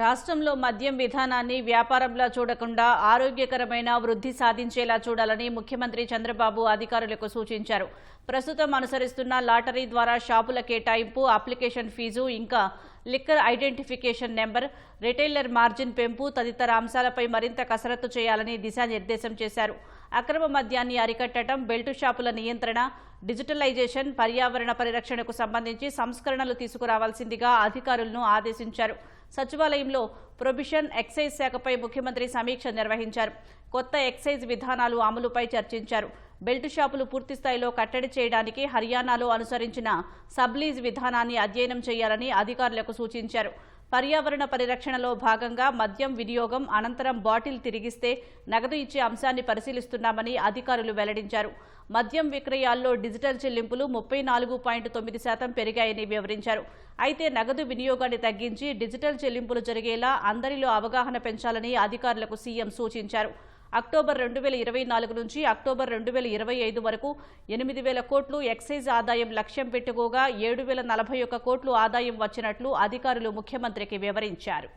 రాష్ట్రంలో మద్యం విధానాన్ని వ్యాపారంలా చూడకుండా ఆరోగ్యకరమైన వృద్ధి సాధించేలా చూడాలని ముఖ్యమంత్రి చంద్రబాబు అధికారులకు సూచించారు. ప్రస్తుతం అనుసరిస్తున్న లాటరీ ద్వారా షాపుల కేటాయింపు, అప్లికేషన్ ఫీజు, ఇంకా liquor identification number, retailer margin పెంపు తదితర అంశాలపై మరింత కసరత్తు చేయాలని దిశానిర్దేశం చేశారు. అక్రమ మద్యాన్ని అరికట్టడం, బెల్టు షాపుల నియంత్రణ, డిజిటలైజేషన్, పర్యావరణ పరిరక్షణకు సంబంధించి సంస్కరణలు తీసుకురావాల్సిందిగా అధికారులను ఆదేశించారు. సచివాలయంలో ప్రొబిషన్, ఎక్సైజ్ శాఖపై ముఖ్యమంత్రి సమీక్ష నిర్వహించారు. కొత్త ఎక్సైజ్ విధానాలు అమలుపై చర్చించారు. బెల్టు షాపులు పూర్తిస్థాయిలో కట్టడి చేయడానికి హర్యానాలో అనుసరించిన సబ్లీజ్ విధానాన్ని అధ్యయనం చేయాలని అధికారులకు సూచించారు. పర్యావరణ పరిరక్షణలో భాగంగా మద్యం వినియోగం అనంతరం బాటిల్ తిరిగిస్తే నగదు ఇచ్చే అంశాన్ని పరిశీలిస్తున్నామని అధికారులు వెల్లడించారు. మద్యం విక్రయాల్లో డిజిటల్ చెల్లింపులు 34.9% పెరిగాయని వివరించారు. అయితే నగదు వినియోగాన్ని తగ్గించి డిజిటల్ చెల్లింపులు జరిగేలా అందరిలో అవగాహన పెంచాలని అధికారులకు సీఎం సూచించారు. అక్టోబర్ 2024 నుంచి అక్టోబర్ 2025 వరకు 8,000 కోట్లు ఎక్సైజ్ ఆదాయం లక్ష్యం పెట్టుకోగా 7,041 కోట్లు ఆదాయం వచ్చినట్లు అధికారులు ముఖ్యమంత్రికి వివరించారు.